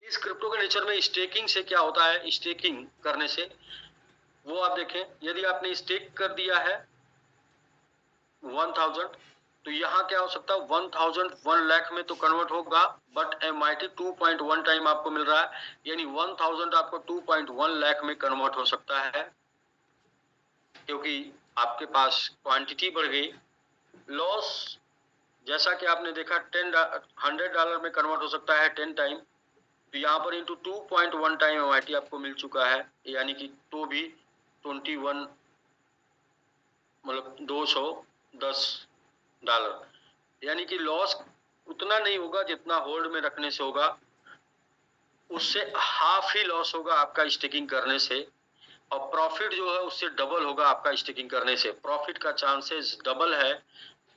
इस क्रिप्टो के नेचर में स्टेकिंग से क्या होता है, स्टेकिंग करने से वो आप देखें, यदि आपने स्टेक कर दिया है 1000, तो यहाँ क्या हो सकता है 1000 1 लाख में तो कन्वर्ट होगा, बट MIT 2.1 टाइम आपको मिल रहा है, यानी 1000 आपको 2.1 लाख में कन्वर्ट हो सकता है, क्योंकि आपके पास क्वांटिटी बढ़ गई। लॉस जैसा कि आपने देखा $100 में कन्वर्ट हो सकता है 10 टाइम, तो यहाँ पर इंटू 2.1 टाइम MIT आपको मिल चुका है, यानी कि तो भी 21 मतलब $210, यानी कि लॉस उतना नहीं होगा जितना होल्ड में रखने से होगा, उससे हाफ ही लॉस होगा आपका स्टेकिंग करने से, और प्रॉफिट जो है उससे डबल होगा आपका स्टेकिंग करने से। प्रॉफिट का चांसेस डबल है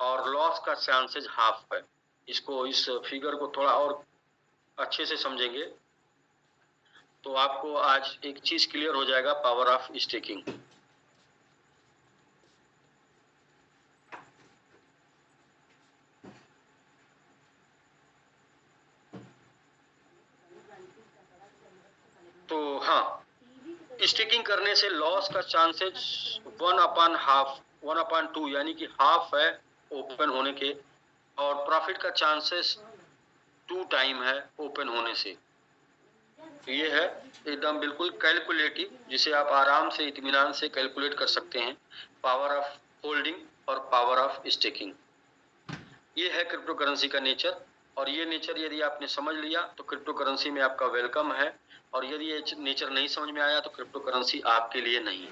और लॉस का चांसेस हाफ है। इसको, इस फिगर को थोड़ा और अच्छे से समझेंगे तो आपको आज एक चीज क्लियर हो जाएगा, पावर ऑफ स्टेकिंग। तो हाँ, स्टेकिंग करने से लॉस का चांसेस 1/2 यानी कि हाफ है ओपन होने के, और प्रॉफिट का चांसेस 2 टाइम है ओपन होने से। तो ये है एकदम बिल्कुल कैलकुलेटिव, जिसे आप आराम से इत्मीनान से कैलकुलेट कर सकते हैं, पावर ऑफ होल्डिंग और पावर ऑफ स्टेकिंग। ये है क्रिप्टो करेंसी का नेचर, और ये नेचर यदि आपने समझ लिया तो क्रिप्टो करेंसी में आपका वेलकम है, और यदि ये नेचर नहीं समझ में आया तो क्रिप्टो करेंसी आपके लिए नहीं है।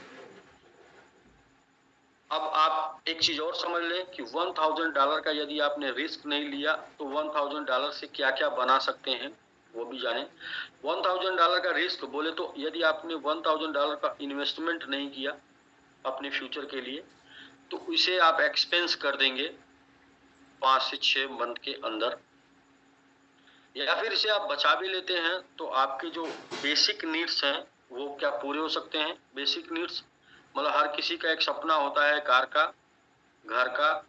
अब आप एक चीज और समझ लें कि $1000 का यदि आपने रिस्क नहीं लिया तो $1000 से क्या क्या बना सकते हैं वो भी जाने। $1000 का रिस्क बोले तो यदि आपने $1000 का इन्वेस्टमेंट नहीं किया अपने फ्यूचर के लिए, तो इसे आप एक्सपेंस कर देंगे 5 से 6 मंथ के अंदर, या फिर इसे आप बचा भी लेते हैं तो आपके जो बेसिक नीड्स हैं वो क्या पूरे हो सकते हैं। बेसिक नीड्स मतलब हर किसी का एक सपना होता है, कार का, घर का,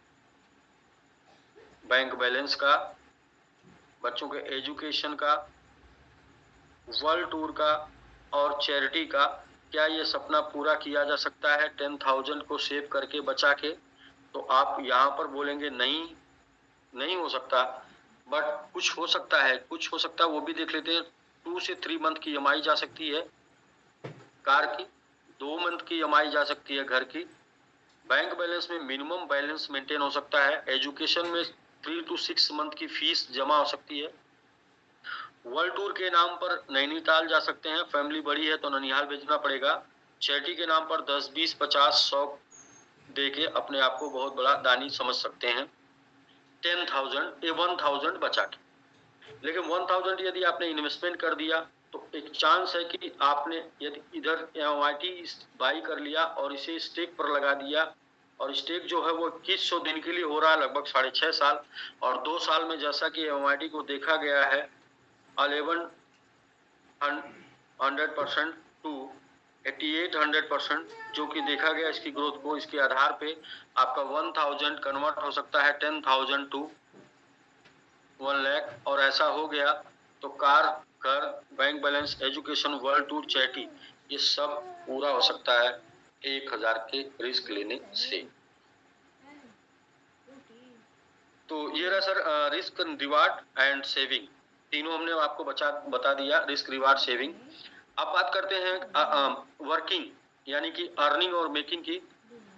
बैंक बैलेंस का, बच्चों के एजुकेशन का, वर्ल्ड टूर का और चैरिटी का। क्या ये सपना पूरा किया जा सकता है 10,000 को सेव करके बचा के? तो आप यहाँ पर बोलेंगे नहीं, नहीं हो सकता, बट कुछ हो सकता है, कुछ हो सकता है वो भी देख लेते हैं। 2 से 3 मंथ की EMI जा सकती है कार की, 2 मंथ की EMI जा सकती है घर की, बैंक बैलेंस में मिनिमम बैलेंस मेंटेन हो सकता है, एजुकेशन में 3 to 6 मंथ की फीस जमा हो सकती है, वर्ल्ड टूर के नाम पर नैनीताल जा सकते हैं, फैमिली बड़ी है तो ननिहाल भेजना पड़ेगा, चैरिटी के नाम पर 10, 20, 50, 100 दे के अपने आप को बहुत बड़ा दानी समझ सकते हैं 10,000 बचा के। लेकिन 1000 यदि आपने इन्वेस्टमेंट कर दिया तो एक चांस है कि आपने यदि इधर MIT बाई कर लिया और इसे स्टेक पर लगा दिया, और स्टेक जो है वो 2100 दिन के लिए हो रहा है, लगभग 6.5 साल, और 2 साल में जैसा कि MIT को देखा गया है 1100% टू 8800%, जो कि देखा गया इसकी ग्रोथ को, इसके आधार पे आपका 1000 कन्वर्ट हो सकता है 10,000 टू 1 लाख, और ऐसा हो गया तो कार, घर, bank balance, education, world tour, charity, ये सब पूरा हो सकता है 1000 के रिस्क लेने से। तो ये रहा sir risk, reward and saving, तीनों हमने आपको बता दिया, रिस्क, रिवार्ड, सेविंग। अब बात करते हैं वर्किंग यानी कि अर्निंग और मेकिंग की।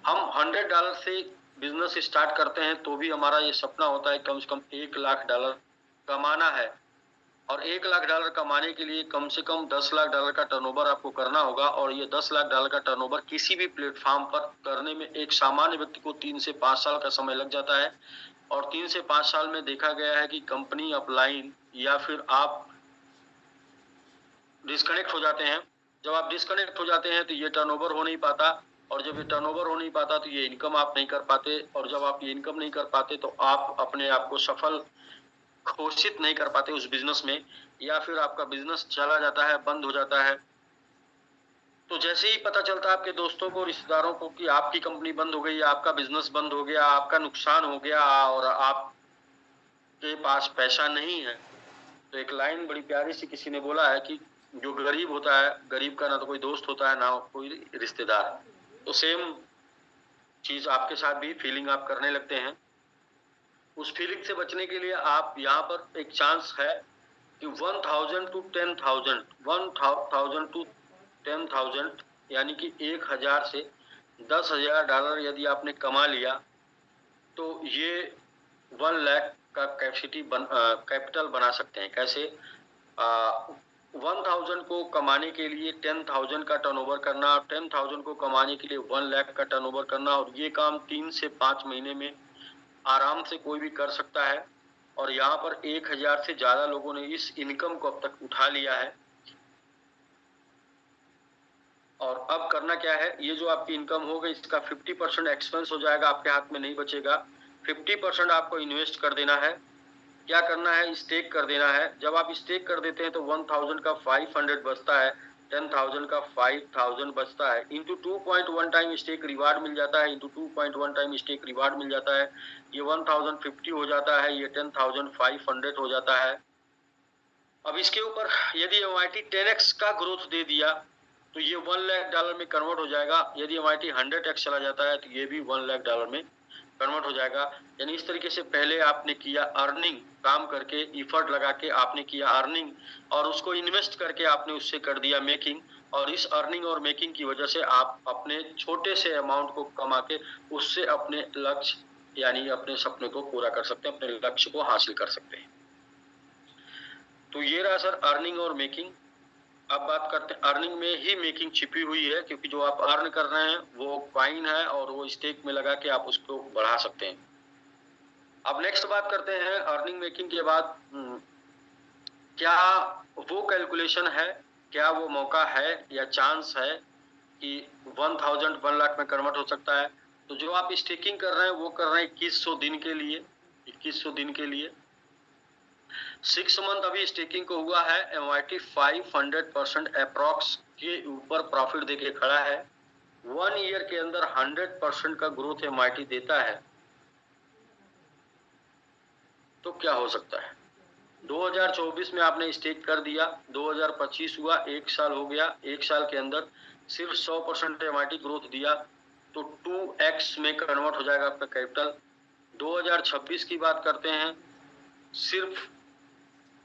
हम $100 से बिजनेस स्टार्ट करते हैं तो भी हमारा ये सपना होता है कम से कम $1 लाख कमाना है, और $1 लाख कमाने के लिए कम से कम $10 लाख का टर्नओवर आपको करना होगा, और ये $10 लाख का टर्नओवर किसी भी प्लेटफॉर्म पर करने में एक सामान्य व्यक्ति को 3 से 5 साल का समय लग जाता है, और 3 से 5 साल में देखा गया है कि कंपनी अपलाइन या फिर आप डिस्कनेक्ट हो जाते हैं। जब आप डिस्कनेक्ट हो जाते हैं तो ये टर्नओवर हो नहीं पाता, और जब ये टर्नओवर हो नहीं पाता तो ये इनकम आप नहीं कर पाते, और जब आप ये इनकम नहीं कर पाते तो आप अपने आप को सफल घोषित नहीं कर पाते उस बिजनेस में, या फिर आपका बिजनेस चला जाता है, बंद हो जाता है। तो जैसे ही पता चलता है आपके दोस्तों को, रिश्तेदारों को कि आपकी कंपनी बंद हो गई, आपका बिजनेस बंद हो गया, आपका नुकसान हो गया और आपके पास पैसा नहीं है, तो एक लाइन बड़ी प्यारी सी किसी ने बोला है कि जो गरीब होता है, गरीब का ना तो कोई दोस्त होता है ना कोई रिश्तेदार। तो सेम चीज आपके साथ भी फीलिंग आप करने लगते हैं। उस फीलिंग से बचने के लिए आप यहाँ पर एक चांस है कि 1000 टू 10,000, 1000 टू 10,000 यानी कि 1000 से $10,000 यदि आपने कमा लिया तो ये 1 लाख का कैपिटल बना सकते हैं। कैसे? 1000 को कमाने के लिए 10,000 का टर्नओवर करना, 10,000 को कमाने के लिए 1 लाख का टर्नओवर करना, और ये काम 3 से 5 महीने में आराम से कोई भी कर सकता है। और यहाँ पर 1000 से ज्यादा लोगों ने इस इनकम को अब तक उठा लिया है। और अब करना क्या है, ये जो आपकी इनकम होगा इसका 50% एक्सपेंस हो जाएगा, आपके हाथ में नहीं बचेगा। 50% आपको इन्वेस्ट कर देना है। क्या करना है? स्टेक कर देना है। जब आप स्टेक कर देते हैं तो 1000 का 500 बचता है, 10,000 का 5000 बचता है, इंटू 2.1 टाइम स्टेक रिवार्ड मिल जाता है, इंटू 2.1 टाइम स्टेक रिवार्ड मिल जाता है। ये 1050 हो जाता है, ये 10,500 हो जाता है। अब इसके ऊपर यदि MIT 10x का ग्रोथ दे दिया तो ये $1 लाख में कन्वर्ट हो जाएगा। यदि MIT 100x चला जाता है तो ये भी $1 लाख में कन्वर्ट हो जाएगा। यानी इस तरीके से पहले आपने किया अर्निंग, काम करके इफर्ट लगा के आपने किया अर्निंग, और उसको इन्वेस्ट करके आपने उससे कर दिया मेकिंग। और इस अर्निंग और मेकिंग की वजह से आप अपने छोटे से अमाउंट को कमा के उससे अपने लक्ष्य यानी अपने सपने को पूरा कर सकते हैं, अपने लक्ष्य को हासिल कर सकते हैं। तो ये रहा सर अर्निंग और मेकिंग। अब बात करते हैं अर्निंग में ही मेकिंग छिपी हुई है, क्योंकि जो आप अर्न कर रहे हैं वो कॉइन है और वो स्टेक में लगा के आप उसको बढ़ा सकते हैं। अब नेक्स्ट बात करते हैं अर्निंग मेकिंग के बाद क्या वो कैलकुलेशन है, क्या वो मौका है या चांस है कि 1000 1 लाख में कन्वर्ट हो सकता है। तो जो आप स्टेकिंग कर रहे हैं वो कर रहे हैं 2100 दिन के लिए, 2100 दिन के लिए। 6 मंथ अभी स्टेकिंग को हुआ है। MIT 500% अप्रॉक्स के ऊपर प्रॉफिट देके खड़ा है। 1 ईयर के अंदर 100% का ग्रोथ MIT देता है। तो क्या हो सकता है? 2024 में आपने स्टेक कर दिया, 2025 हुआ, 1 साल हो गया, 1 साल के अंदर सिर्फ 100% MIT ग्रोथ दिया तो 2x में कन्वर्ट हो जाएगा आपका कैपिटल। 2026 की बात करते हैं, सिर्फ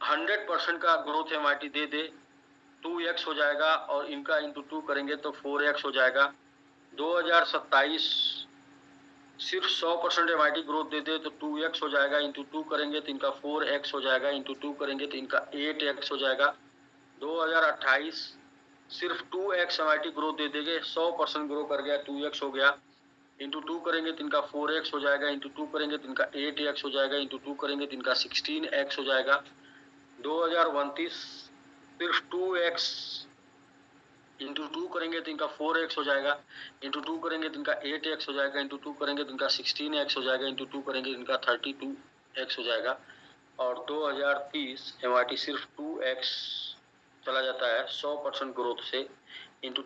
100% का ग्रोथ MIT दे 2x हो जाएगा, और इनका इंटू 2 करेंगे तो 4x हो जाएगा। 2027 सिर्फ 100% MIT ग्रोथ दे तो 2x हो जाएगा, इंटू 2 करेंगे तो इनका 4x हो जाएगा, इंटू 2 करेंगे तो इनका 8x हो जाएगा। 2028 सिर्फ 2x MIT ग्रोथ दे देंगे, 100% ग्रो कर गया, 2x हो गया, इंटू 2 करेंगे तो इनका 4x हो जाएगा, इंटू 2 करेंगे तो इनका 8x हो जाएगा, इंटू 2 करेंगे तो इनका 16x हो जाएगा। 2029 सिर्फ 2x इंटू 2 करेंगे तो इनका 4x हो जाएगा, इंटू 2 करेंगे तो इनका 8x हो जाएगा, इंटू 2 करेंगे तो इनका 16x हो जाएगा, इंटू 2 करेंगे तो इनका 32x हो जाएगा। और 2030 MIT सिर्फ 2x चला जाता है 100% ग्रोथ से, इंटू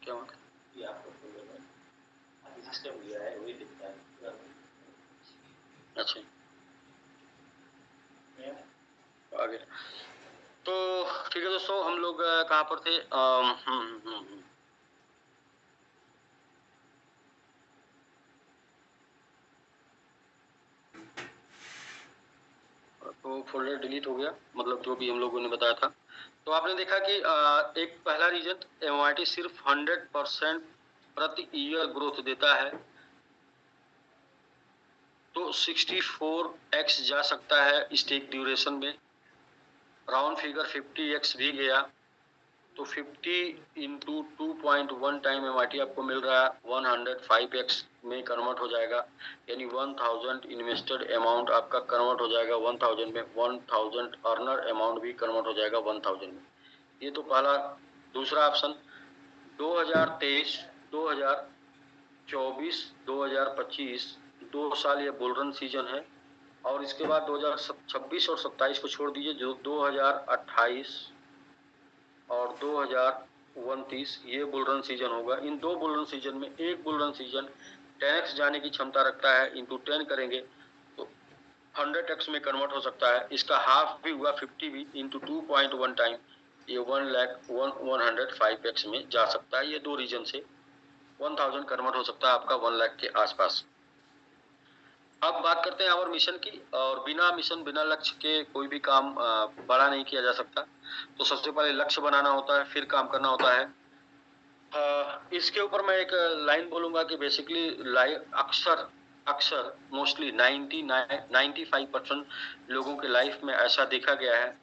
क्या अच्छा आगे। तो ठीक है दोस्तों, हम लोग कहाँ पर थे? तो फोल्डर डिलीट हो गया, मतलब जो भी हम लोगों ने बताया था। तो आपने देखा कि एक पहला रीजन एमआईटी सिर्फ 100% प्रति ईयर ग्रोथ देता है, तो 64x जा सकता है स्टेक ड्यूरेशन में। राउंड फिगर 50x भी गया, तो 50 इंटू 2.1 टाइम एमआईटी आपको मिल रहा है 105x में कन्वर्ट हो जाएगा, यानी 1000 इन्वेस्टेड अमाउंट आपका कन्वर्ट हो जाएगा 1000 में, 1000 अर्नर अमाउंट भी कन्वर्ट हो जाएगा 1000 में। ये तो पहला। दूसरा ऑप्शन 2023, 2024, 2025 2 साल ये बुल रन सीजन है, और इसके बाद 2026 और 27 को छोड़ दीजिए, जो 2028 और 2029 ये बुल रन सीजन होगा। इन 2 बुल रन सीजन में एक बुल रन सीजन 10x जाने की क्षमता रखता है, इंटू 10 करेंगे तो 100x में कन्वर्ट हो सकता है। इसका हाफ भी हुआ 50 भी, इंटू 2.1 टाइम ये 105x में जा सकता है। ये 2 रीजन से 1000 कन्वर्ट हो सकता है आपका 1 लाख के आसपास। अब बात करते हैं आवर मिशन की, और बिना मिशन बिना लक्ष्य के कोई भी काम बड़ा नहीं किया जा सकता। तो सबसे पहले लक्ष्य बनाना होता है, फिर काम करना होता है। इसके ऊपर मैं एक लाइन बोलूंगा कि बेसिकली अक्सर मोस्टली 95% लोगों के लाइफ में ऐसा देखा गया है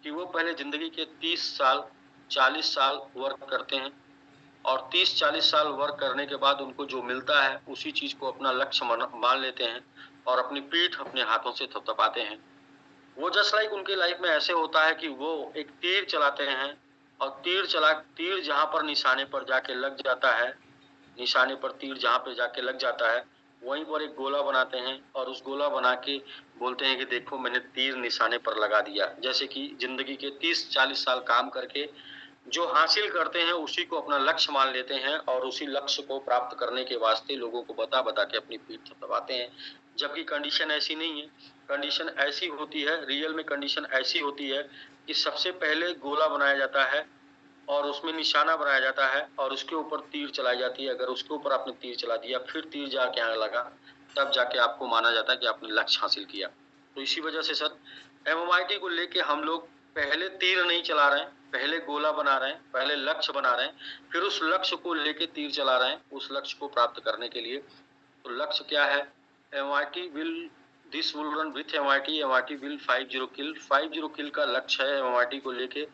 कि वो पहले जिंदगी के 30 साल 40 साल वर्क करते हैं, और 30-40 साल वर्क करने के बाद उनको जो मिलता है उसी चीज को अपना लक्ष्य मान लेते हैं और अपनी पीठ अपने हाथों से थपथपाते हैं। वो जस्ट लाइक उनके लाइफ में ऐसे होता है कि वो एक तीर चलाते हैं, और तीर जहां पर निशाने पर जाके लग जाता है, निशाने पर तीर जहां पे जाके लग जाता है, वहीं पर एक गोला बनाते हैं, और उस गोला बना के बोलते हैं कि देखो मैंने तीर निशाने पर लगा दिया। जैसे कि जिंदगी के 30-40 साल काम करके जो हासिल करते हैं उसी को अपना लक्ष्य मान लेते हैं, और उसी लक्ष्य को प्राप्त करने के वास्ते लोगों को बता बता के अपनी पीठ थपथपाते हैं। जबकि कंडीशन ऐसी नहीं है। कंडीशन ऐसी होती है, रियल में कंडीशन ऐसी होती है कि सबसे पहले गोला बनाया जाता है, और उसमें निशाना बनाया जाता है, और उसके ऊपर तीर चलाई जाती है। अगर उसके ऊपर आपने तीर चला दिया, फिर तीर जाके यहाँ लगा, तब जाके आपको माना जाता है कि आपने लक्ष्य हासिल किया। तो इसी वजह से सर एमएमआईटी को लेके हम लोग पहले तीर नहीं चला रहे हैं, पहले गोला बना रहे हैं, पहले लक्ष्य बना रहे हैं, फिर उस लक्ष्य को लेके तीर चला रहे हैं, उस लक्ष्य को प्राप्त करने के लिए। तो लक्ष्य क्या है? MIT will this will run with MIT will 50 किल का लक्ष्य है एमआईटी को लेके,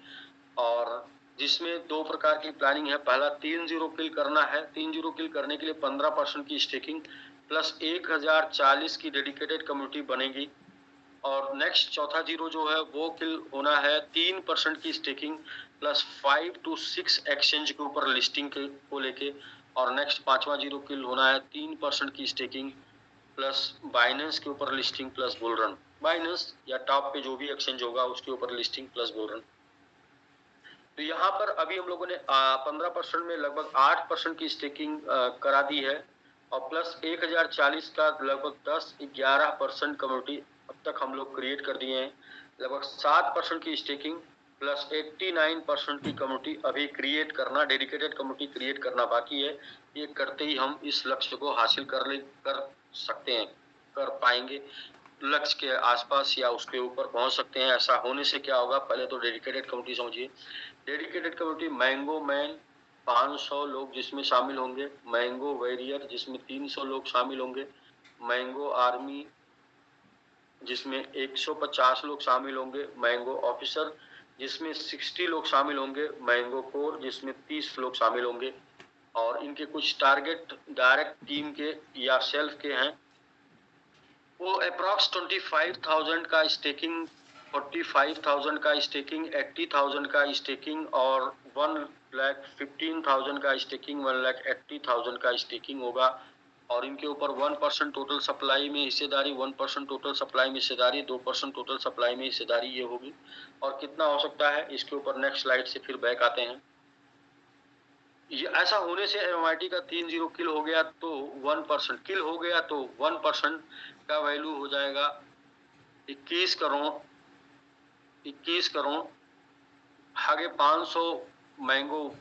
और जिसमें 2 प्रकार की प्लानिंग है। पहला 30 किल करना है। 30 किल करने के लिए 15% की स्टेकिंग प्लस 1040 की डेडिकेटेड कम्युनिटी बनेगी, और नेक्स्ट चौथा जीरो जो है वो किल होना है 3% की स्टेकिंग प्लस 5 to 6 एक्सचेंज के ऊपर लिस्टिंग को लेके, और नेक्स्ट 5वां जीरो किल होना है 3% की स्टेकिंग प्लस बाइनेंस के ऊपर listing plus bull run. Binance या टॉप पे जो भी एक्सचेंज होगा उसके ऊपर लिस्टिंग प्लस बुल रन। तो यहाँ पर अभी हम लोगों ने 15% में लगभग 8% की स्टेकिंग करा दी है, और प्लस 1040 का लगभग 10-11% कम्युनिटी अब तक हम लोग क्रिएट कर दिए हैं। लगभग 7% की स्टेकिंग प्लस 89% की कम्युनिटी अभी क्रिएट करना, डेडिकेटेड कम्युनिटी क्रिएट करना बाकी है। ये करते ही हम इस लक्ष्य को हासिल कर सकते हैं, कर पाएंगे, लक्ष्य के आसपास या उसके ऊपर पहुंच सकते हैं। ऐसा होने से क्या होगा, पहले तो डेडिकेटेड कम्युनिटी समझिए। डेडिकेटेड कम्युनिटी मैंगो मैन 500 लोग जिसमें शामिल होंगे, मैंगो वॉरियर जिसमें 300 लोग शामिल होंगे, मैंगो आर्मी जिसमें 150 लोग शामिल होंगे, मैंगो ऑफिसर जिसमें 60 लोग शामिल होंगे, मैंगो कोर जिसमें 30 लोग शामिल होंगे, और इनके कुछ टारगेट डायरेक्ट टीम के या सेल्फ के हैं। वो अप्रॉक्स 25,000 का स्टेकिंग, 45,000 का स्टेकिंग, 80,000 का स्टेकिंग, और 1,15,000 का स्टेकिंग, 1,80,000 का स्टेकिंग होगा। और इनके ऊपर 1% टोटल सप्लाई में हिस्सेदारी, 1% टोटल सप्लाई में हिस्सेदारी, 2% टोटल सप्लाई में हिस्सेदारी ये होगी। और कितना हो सकता है इसके ऊपर नेक्स्ट स्लाइड से फिर बैक आते हैं। ये ऐसा होने से एमआईटी का 30 किल हो गया तो 1% किल हो गया, तो 1% का वैल्यू हो जाएगा 21 करोड़। 21 करोड़ आगे 500 मैंगो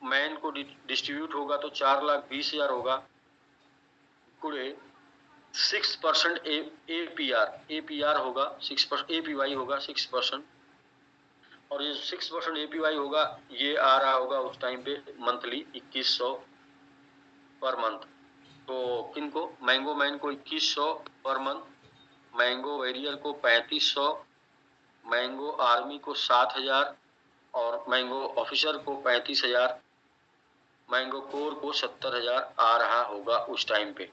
मैन को डिस्ट्रीब्यूट होगा तो 4,20,000 होगा, पूरे 6% एपीआर होगा, 6% एपीवाई होगा 6%। और ये 6% APY होगा, ये आ रहा होगा उस टाइम पे मंथली 2100 पर मंथ। तो किनको, मैंगो मैन को 2100 पर मंथ, मैंगो वेरियर को 3500, मैंगो आर्मी को 7000 और मैंगो ऑफिसर को 35,000, मैंगो कोर को 70,000 आ रहा होगा उस टाइम पे।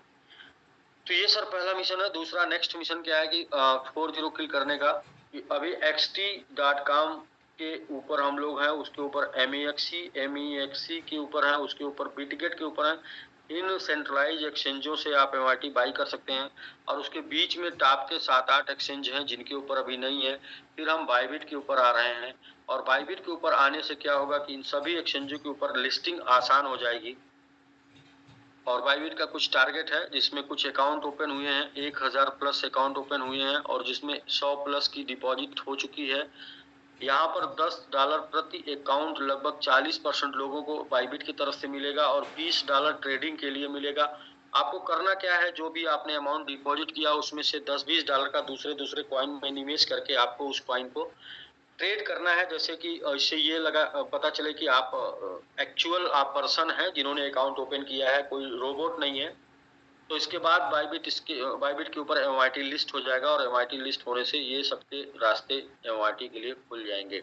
तो ये सर पहला मिशन है। दूसरा नेक्स्ट मिशन क्या है कि 40 किल करने का। कि अभी xt.com के ऊपर हम लोग हैं, उसके ऊपर MEXC के ऊपर है, उसके ऊपर बिटगेट के ऊपर है। इन सेंट्रलाइज एक्सचेंजों से आप MIT बाई कर सकते हैं। और उसके बीच में टॉप के 7-8 एक्सचेंज हैं जिनके ऊपर अभी नहीं है। फिर हम बाइबिट के ऊपर आ रहे हैं, और बाइबिट के ऊपर आने से क्या होगा कि इन सभी एक्सचेंजों के ऊपर लिस्टिंग आसान हो जाएगी। और बाइबिट का कुछ टारगेट है जिसमें कुछ अकाउंट ओपन हुए हैं, 1000 प्लस अकाउंट ओपन हुए हैं, और जिसमें 100 प्लस की डिपॉजिट हो चुकी है। यहाँ पर $10 प्रति अकाउंट लगभग 40% लोगों को बाइबिट की तरफ से मिलेगा, और $20 ट्रेडिंग के लिए मिलेगा। आपको करना क्या है, जो भी आपने अमाउंट डिपॉजिट किया उसमें से $10-20 का दूसरे कॉइन में निवेश करके आपको उस कॉइन को ट्रेड करना है। जैसे कि इससे ये पता चले कि आप एक्चुअल आप पर्सन हैं जिन्होंने अकाउंट ओपन किया है, कोई रोबोट नहीं है। तो इसके बाद बाइबिट के ऊपर MIT लिस्ट हो जाएगा, और MIT लिस्ट होने से ये सबके रास्ते MIT के लिए खुल जाएंगे।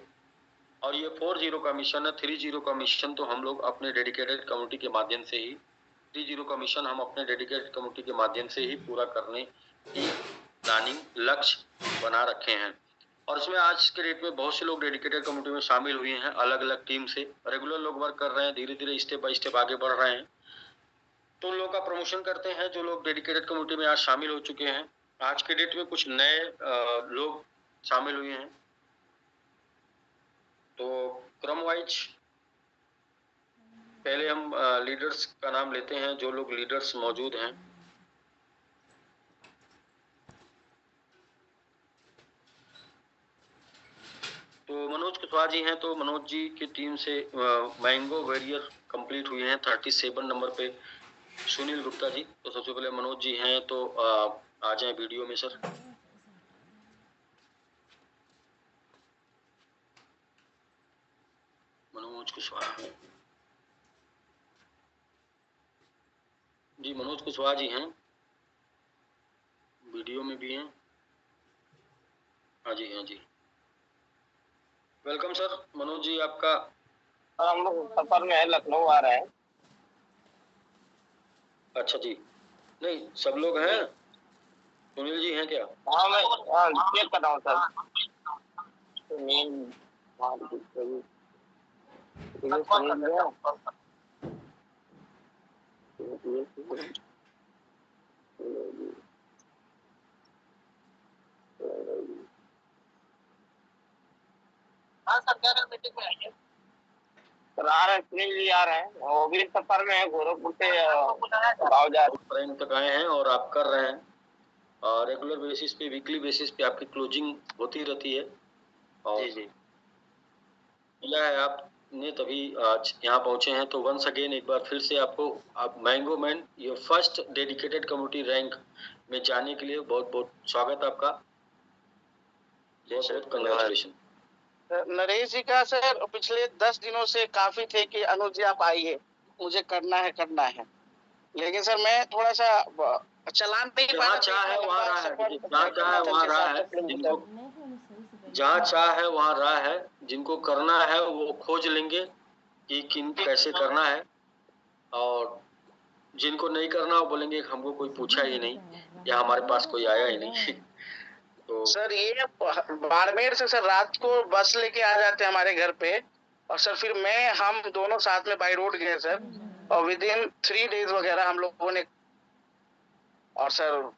और ये 40 का मिशन है। 30 का मिशन तो हम लोग अपने डेडिकेटेड कम्युनिटी के माध्यम से ही 30 का मिशन हम अपने डेडिकेटेड कम्युनिटी के माध्यम से ही पूरा करने की प्लानिंग लक्ष्य बना रखे हैं। और इसमें आज के डेट में बहुत से लोग डेडिकेटेड कम्युनिटी में शामिल हुए हैं, अलग अलग टीम से रेगुलर लोग वर्क कर रहे हैं, धीरे धीरे स्टेप बाय स्टेप आगे बढ़ रहे हैं। तो उन लोगों का प्रमोशन करते हैं जो लोग डेडिकेटेड कम्युनिटी में आज शामिल हो चुके हैं। आज के डेट में कुछ नए लोग शामिल हुए हैं। तो क्रम वाइज पहले हम लीडर्स का नाम लेते हैं, जो लोग लीडर्स मौजूद हैं। तो मनोज कुशवाहा जी हैं, तो मनोज जी की टीम से मैंगो वेरियर कंप्लीट हुए हैं 37 नंबर पे सुनील गुप्ता जी। तो सबसे पहले मनोज जी हैं, तो आ जाए वीडियो में सर। मनोज कुशवाहा जी, मनोज कुशवाहा जी हैं, वीडियो में भी हैं। हाँ जी, हाँ जी, वेलकम सर। मनोज जी आपका। हम लोग सफर में है, लखनऊ आ रहे हैं। अच्छा जी, नहीं सब लोग हैं। सुनील जी हैं क्या? हाँ मैं चेक कर रहा हूँ सर। सुनील हाँ सर, कह रहे मीटिंग में आइए सर। आ रहे हैं, सुनील जी आ रहे हैं, वो भी सफर में है, गोरखपुर से फ्रेंड तक आए हैं और आप कर रहे हैं। रेगुलर बेसिस पे, वीकली बेसिस पे आपकी क्लोजिंग होती रहती है। और जी जी मिला है आपने, तभी आज यहाँ पहुंचे हैं। तो वंस अगेन एक बार फिर से आपको, आप मैंगो मैन ये फर्स्ट डेडिकेटेड कम्युनिटी रैंक में जाने के लिए बहुत बहुत स्वागत आपका, बहुत बहुत कंग्रेचुलेशन। नरेश जी का सर पिछले 10 दिनों से काफी थे कि अनुज जी आप आइए, मुझे करना है, लेकिन सर मैं थोड़ा सा चलान नहीं पा रहा। जहाँ चाह है वहाँ राह है, जहाँ चाह है वहाँ राह है, जिनको जहाँ चाह है वहाँ राह है, जिनको करना है वो खोज लेंगे कि किन कैसे करना है। और जिनको नहीं करना वो बोलेंगे हमको कोई पूछा ही नहीं या हमारे पास कोई आया ही नहीं। तो सर ये बाड़मेर से सर रात को बस लेके आ जाते हैं हमारे घर पे, और सर फिर हम दोनों साथ में बाई रोड गए सर, और विद इन 3 डेज वगैरह हम लोगों ने। और सर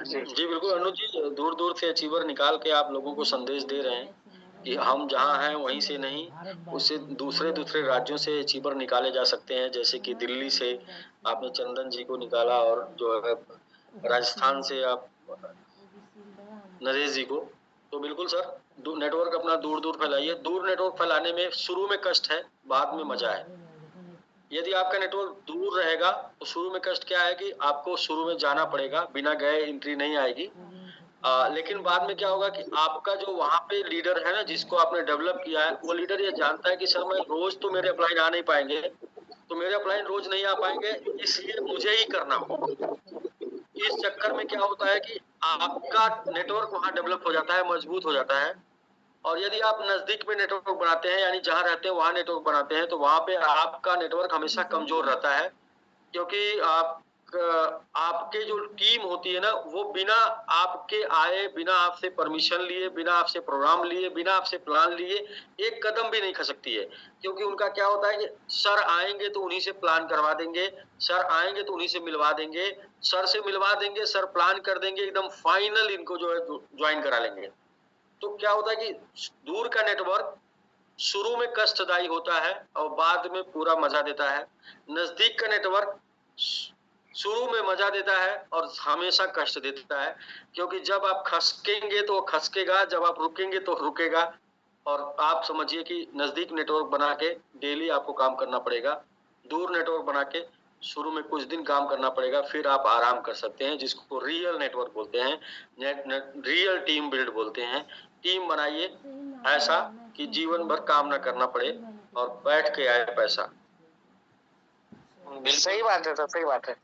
जी बिल्कुल अनुज जी, दूर दूर से अचीवर निकाल के आप लोगों को संदेश दे रहे हैं कि हम जहाँ हैं वहीं से नहीं, उससे दूसरे दूसरे राज्यों से अचीवर निकाले जा सकते हैं। जैसे कि दिल्ली से आपने चंदन जी को निकाला, और जो है राजस्थान से आप नरेश जी को। तो बिल्कुल सर, नेटवर्क अपना दूर दूर फैलाइए। दूर नेटवर्क फैलाने में शुरू में कष्ट है, बाद में मजा है। यदि आपका नेटवर्क दूर रहेगा तो शुरू में कष्ट क्या है कि आपको शुरू में जाना पड़ेगा, बिना गए एंट्री नहीं आएगी। लेकिन बाद में क्या होगा कि आपका जो वहाँ पे लीडर है ना, जिसको आपने डेवलप किया है, वो लीडर ये जानता है कि सर मैं रोज तो मेरे अपलाइन आ नहीं पाएंगे, तो मेरे अपलाइन रोज नहीं आ पाएंगे, इसलिए मुझे ही करना होगा। इस चक्कर में क्या होता है कि आपका नेटवर्क वहाँ डेवलप हो जाता है, मजबूत हो जाता है। और यदि आप नजदीक में नेटवर्क बनाते हैं, यानी जहाँ रहते हैं वहाँ नेटवर्क बनाते हैं, तो वहाँ पे आपका नेटवर्क हमेशा कमजोर रहता है, क्योंकि आपके जो टीम होती है ना, वो बिना आपके आए, बिना आपसे परमिशन लिए, बिना आपसे प्रोग्राम लिए, बिना आपसे प्लान लिए एक कदम भी नहीं खसकती है। क्योंकि उनका क्या होता है कि सर आएंगे तो उन्हीं से प्लान करवा देंगे, सर आएंगे तो उन्हीं से मिलवा देंगे, सर से मिलवा देंगे, सर प्लान कर देंगे, एकदम फाइनल इनको जो है ज्वाइन करा लेंगे। तो क्या होता है कि दूर का नेटवर्क शुरू में कष्टदायी होता है और बाद में पूरा मजा देता है। नजदीक का नेटवर्क शुरू में मजा देता है और हमेशा कष्ट देता है, क्योंकि जब आप खसकेंगे तो खसकेगा, जब आप रुकेंगे तो रुकेगा। और आप समझिए कि नजदीक नेटवर्क बना के डेली आपको काम करना पड़ेगा, दूर नेटवर्क बना के शुरू में कुछ दिन काम करना पड़ेगा, फिर आप आराम कर सकते हैं, जिसको रियल नेटवर्क बोलते हैं, रियल टीम बिल्ड बोलते हैं। टीम बनाइए ऐसा कि जीवन भर काम ना करना पड़े और बैठ के आए पैसा। सही बात है सर, सही बात है।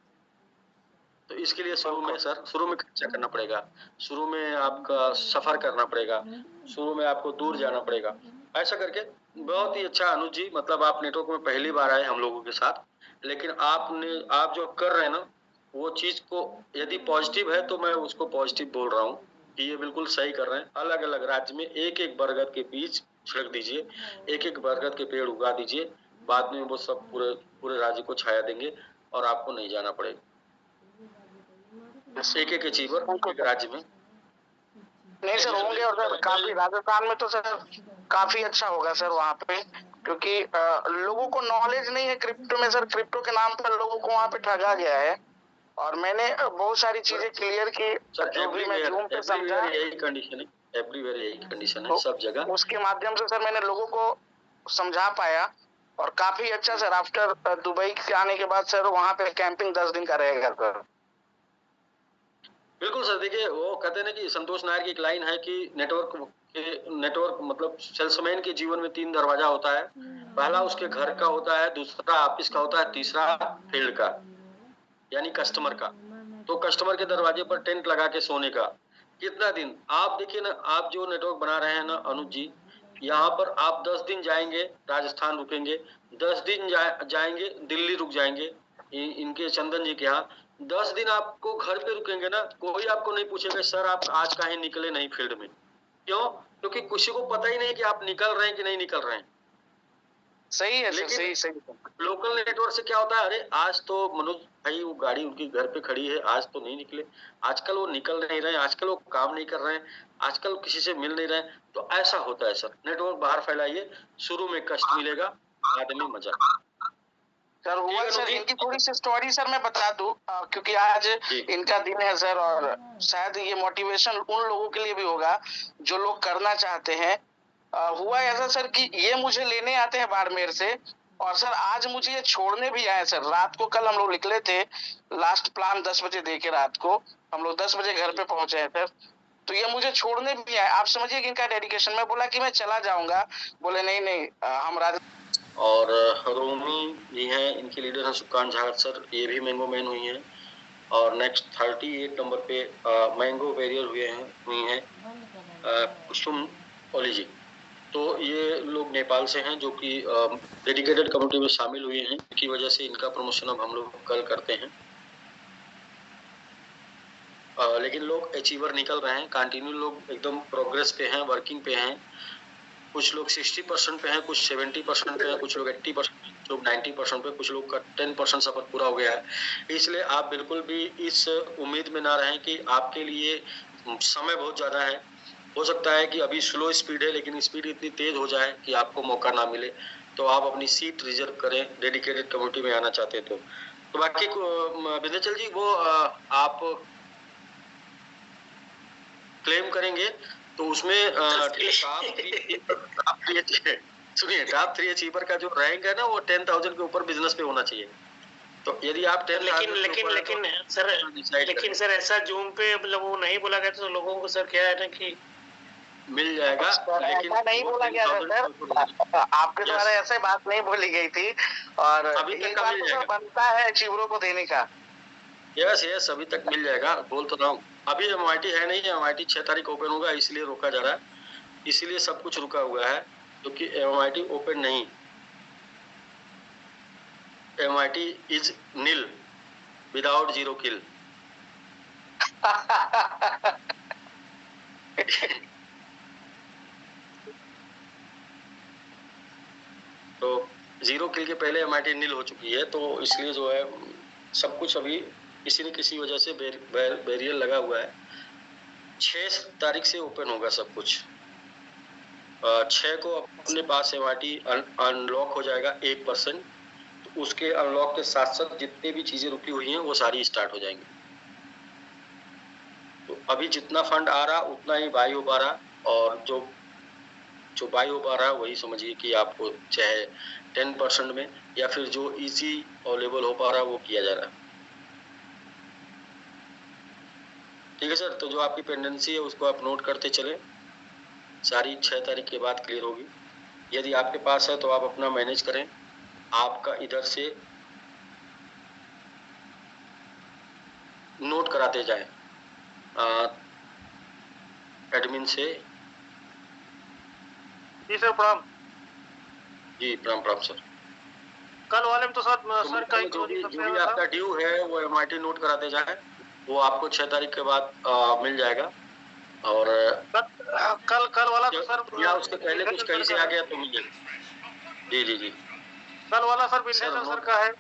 तो इसके लिए शुरू में खर्चा करना पड़ेगा, शुरू में आपका सफर करना पड़ेगा, शुरू में आपको दूर जाना पड़ेगा। ऐसा करके बहुत ही अच्छा अनुज जी, मतलब आप नेटवर्क में पहली बार आए हम लोगों के साथ, लेकिन आप जो कर रहे हैं ना, वो चीज को यदि पॉजिटिव है तो मैं उसको पॉजिटिव बोल रहा हूँ कि ये बिल्कुल सही कर रहे हैं। अलग अलग राज्य में एक एक बरगद के बीज छिड़क दीजिए, एक एक बरगद के पेड़ उगा दीजिए, बाद में वो सब पूरे पूरे राज्य को छाया देंगे और आपको नहीं जाना पड़ेगा। एक एक अचीवर एक राज्य में नहीं सर होंगे, और सर काफी राजस्थान में तो सर काफी अच्छा होगा सर वहाँ पे, क्योंकि लोगों को नॉलेज नहीं है क्रिप्टो में सर। क्रिप्टो के नाम पर लोगों को वहाँ पे ठगा गया है, और मैंने बहुत सारी चीजें क्लियर की, जो भी मैं जूम पे समझा। यही कंडीशन है, एवरीवेयर यही कंडीशन है, सब जगह। उसके माध्यम से सर मैंने लोगों को समझा पाया, और काफी अच्छा सर। आफ्टर दुबई के आने के बाद सर वहाँ पे कैंपिंग 10 दिन का रहेगा सर। बिल्कुल सर, देखिए वो कहते हैं ना कि संतोष नायर की एक लाइन है कि नेटवर्क मतलब सेल्समैन के जीवन में 3 दरवाजा होता है। पहला उसके घर का होता है, दूसरा ऑफिस का होता है, तीसरा फील्ड का यानी कस्टमर का। तो कस्टमर के दरवाजे पर टेंट लगा के सोने का कितना दिन, आप देखिए ना, आप जो नेटवर्क बना रहे हैं ना अनुज जी, यहाँ पर आप 10 दिन जाएंगे, राजस्थान रुकेंगे, 10 दिन जाएंगे दिल्ली रुक जाएंगे, इनके चंदन जी के यहाँ 10 दिन आपको घर पे रुकेंगे ना, कोई आपको नहीं पूछेगा सर आप आज काहे निकले नहीं फील्ड में। क्यों? क्योंकि किसी को पता ही नहीं कि आप निकल रहे हैं कि नहीं निकल रहे हैं। सही है सर, सही सही। लोकल नेटवर्क से क्या होता है, अरे आज तो मनोज भाई वो गाड़ी उनकी घर पे खड़ी है, आज तो नहीं निकले, आजकल वो निकल नहीं रहे हैं, आजकल वो काम नहीं कर रहे हैं, आजकल किसी से मिल नहीं रहे हैं। तो ऐसा होता है सर, नेटवर्क बाहर फैलाइए, शुरू में कष्ट मिलेगा, बाद में मजा। सर हुआ सर, इनकी थोड़ी सी स्टोरी सर मैं बता दूं, क्योंकि आज इनका दिन है सर, और शायद ये मोटिवेशन उन लोगों के लिए भी होगा जो लोग करना चाहते हैं। हुआ ऐसा सर कि ये मुझे लेने आते हैं बाड़मेर से, और सर आज मुझे ये छोड़ने भी आए सर। रात को कल हम लोग निकले थे, लास्ट प्लान 10 बजे दे के रात को हम लोग 10 बजे घर पे पहुंचे हैं सर। तो ये मुझे छोड़ने भी आए। आप समझिए कि इनका डेडिकेशन। मैं बोला कि मैं चला जाऊंगा, बोले नहीं नहीं हम और रोमी जी हैं, इनके लीडर हैं सुकान झा सर, ये भी मैंगो मैन हुई हैं, और नेक्स्ट 38 नंबर पे मैंगो वेरियर हुई हैं कुसुम ओली जी। तो ये लोग नेपाल से हैं, जो कि डेडिकेटेड कम्युनिटी में शामिल हुए हैं, की वजह से इनका प्रमोशन अब हम लोग कल करते हैं। लेकिन लोग अचीवर निकल रहे हैं, कंटिन्यू लोग एकदम प्रोग्रेस पे हैं, वर्किंग पे हैं। कुछ लोग 60% पे हैं, कुछ 70% पे हैं, कुछ लोग 80%, कुछ लोग 90% पे, कुछ लोग का 10% सफर पूरा हो गया है। इसलिए आप बिल्कुल भी इस उम्मीद में ना रहें कि आपके लिए समय बहुत ज्यादा है। हो सकता है कि अभी स्लो स्पीड है, लेकिन स्पीड इतनी तेज हो जाए कि आपको मौका ना मिले, तो आप अपनी सीट रिजर्व करें डेडिकेटेड कम्युनिटी में आना चाहते तो बाकी विंध्याचल जी वो आप क्लेम करेंगे तो उसमें सुनिए, टॉप 3 अचीवर का जो रैंक है ना, वो 10,000 के ऊपर बिजनेस पे होना चाहिए। तो यदि आप 10,000 लेकिन सर ऐसा जूम पे मतलब वो नहीं बोला गया तो लोगों को सर क्या है ना कि मिल जाएगा, लेकिन ऐसा नहीं बोला गया था सर, आपके द्वारा ऐसे बात नहीं बोली गई थी। और अभी तक का मिल जाएगा, बनता है अचीवरों को देने का। यस अभी तक मिल जाएगा, बोल तो रहा हूँ। अभी MIT है नहीं, MIT 6 तारीख ओपन होगा, इसलिए रोका जा रहा है, इसलिए सब कुछ रुका हुआ है, क्योंकि MIT ओपन नहीं, MIT is nil without zero kill. तो जीरो किल के पहले MIT नील हो चुकी है, तो इसलिए जो है सब कुछ अभी किसी न किसी वजह से बैरियर लगा हुआ है। 6 तारीख से ओपन होगा सब कुछ। 6 को अपने पास MIT अनलॉक हो जाएगा 1%, तो उसके अनलॉक के साथ साथ जितने भी चीजें रुकी हुई हैं वो सारी स्टार्ट हो जाएंगी। तो अभी जितना फंड आ रहा उतना ही बाई हो पा रहा, और जो बाई हो पा रहा वही समझिए कि आपको चाहे 10% में या फिर जो इजी अवेलेबल हो पा रहा वो किया जा रहा है। ठीक है सर, तो जो आपकी पेंडेंसी है उसको आप नोट करते चले, सारी 6 तारीख के बाद क्लियर होगी। यदि आपके पास है तो आप अपना मैनेज करें, आपका इधर से नोट कराते जाएं एडमिन से। जी सर प्रणाम। जी प्रणाम सर। कल वाले में तो सर का जो भी आपका ड्यू है वो MIT नोट कराते जाएं, वो आपको 6 तारीख के बाद मिल जाएगा। और कल वाला तो सर या उसके पहले कुछ कहीं से आ गया तो मिल जाएगा। जी कल वाला सर विंध्याचल सर का है।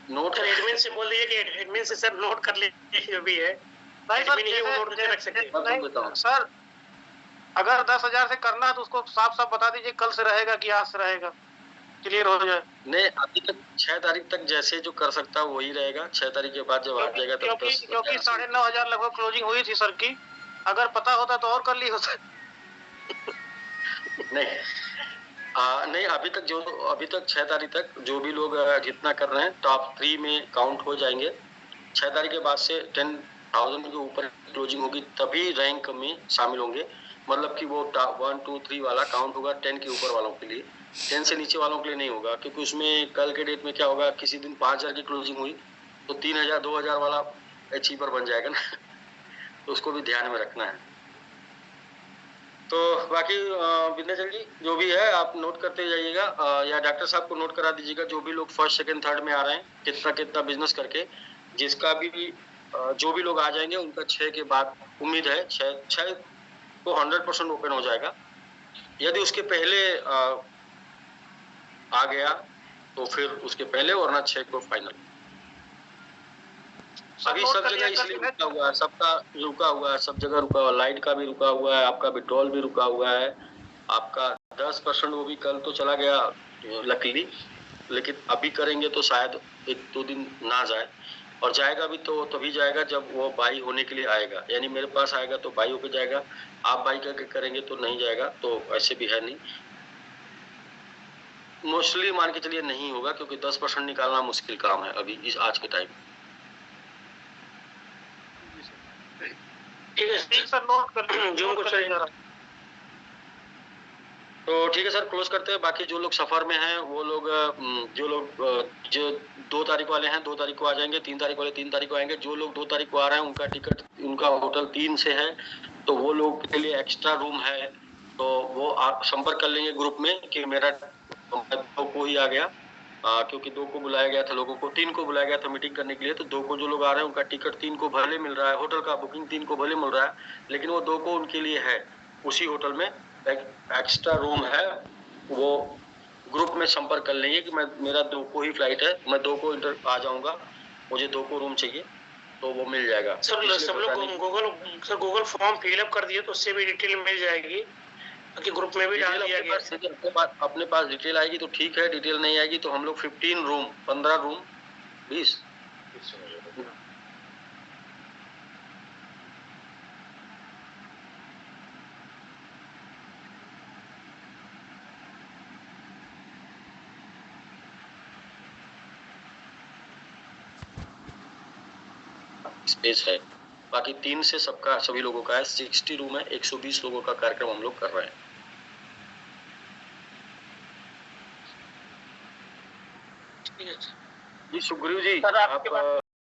नोट एडमिन से बोल दीजिए कि एडमिन से सर नोट कर लीजिए जो भी है। नहीं सर, वो नोट करके रख सकते हैं। सर अगर 10,000 से करना है तो उसको साफ साफ बता दीजिए कल से रहेगा कि आज से रहेगा, क्लियर हो जाए। नहीं, अभी तक 6 तारीख तक जैसे जो कर सकता है वही रहेगा। 6 तारीख के बाद जब आ जाएगा तब क्योंकि 9,500 लगभग क्लोजिंग हुई थी सर की, अगर पता होता तो और कर ली होता। नहीं, अभी तक 6 तारीख तक जो भी लोग जितना कर रहे हैं टॉप 3 में काउंट हो जाएंगे। 6 तारीख के बाद से 10,000 के ऊपर क्लोजिंग होगी तभी रैंक में शामिल होंगे, मतलब कि वो 1 2 3 वाला काउंट होगा 10 के ऊपर वालों के लिए, 10 से नीचे वालों के लिए नहीं होगा। क्योंकि उसमें कल के डेट में क्या होगा, किसी दिन 5,000 की क्लोजिंग हुई तो 3,000 2,000 वाला अचीवर बन जाएगा ना। तो उसको भी ध्यान में रखना है। तो बाकी विंध्याचल जी जो भी है आप नोट करते जाइएगा, या डॉक्टर साहब को नोट करा दीजिएगा, जो भी लोग फर्स्ट सेकंड थर्ड में आ रहे हैं कितना बिजनेस करके, जिसका भी जो भी लोग आ जाएंगे उनका 6 के बाद उम्मीद है 6 को 100% ओपन हो जाएगा। यदि उसके पहले आ गया तो फिर उसके पहले, वरना 6 को फाइनल। अभी सब जगह इसलिए रुका हुआ है, सबका रुका हुआ है, सब जगह रुका हुआ है, लाइट का भी रुका हुआ है, आपका विड्रॉल भी रुका हुआ है, आपका 10% वो भी कल तो चला गया लकीली, लेकिन अभी करेंगे तो शायद 1-2 दिन ना जाए, और जाएगा भी तो तभी जाएगा जब वो बाई होने के लिए आएगा। यानी मेरे पास आएगा तो बाई होकर जाएगा, आप बाई करके करेंगे तो नहीं जाएगा, तो ऐसे भी है नहीं। मोस्टली मान के चलिए नहीं होगा, क्योंकि 10% निकालना मुश्किल काम है अभी इस आज के टाइम। ठीक सर, नोट कर जो कुछ है। तो ठीक है सर, क्लोज करते हैं। बाकी जो लोग सफर में हैं वो लोग जो 2 तारीख वाले हैं 2 तारीख को आ जाएंगे, 3 तारीख वाले 3 तारीख को आएंगे। जो लोग 2 तारीख को आ रहे हैं उनका टिकट, उनका होटल 3 से है, तो वो लोग के लिए एक्स्ट्रा रूम है, तो वो संपर्क कर लेंगे ग्रुप में कि मेरा 2 को ही आ गया, क्योंकि 2 को बुलाया गया था लोगों को, 3 को बुलाया गया था मीटिंग करने के लिए, तो 2 को जो लोग आ रहे हैं उनका टिकट 3 को भले मिल रहा है, होटल का बुकिंग 3 को भले मिल रहा है, लेकिन वो 2 को उनके लिए है, उसी होटल में एक्स्ट्रा रूम है। वो ग्रुप में संपर्क कर लेंगे कि मेरा 2 को ही फ्लाइट है, मैं 2 को आ जाऊंगा, मुझे 2 को रूम चाहिए, तो वो मिल जाएगा। सब लोग गूगल फॉर्म फिलअप कर दिए तो उससे भी डिटेल मिल जाएगी, कि ग्रुप में भी डाल दिया गया। अपने पास डिटेल आएगी तो ठीक है, डिटेल नहीं आएगी तो हम लोग 15 रूम 15 रूम 20 स्पेस है। बाकी 3 से सबका सभी लोगों का है। 60 रूम है, 120 लोगों का कार्यक्रम हम लोग कर रहे हैं। ठीक है जी सुग्रीव जी, सर, आपके आप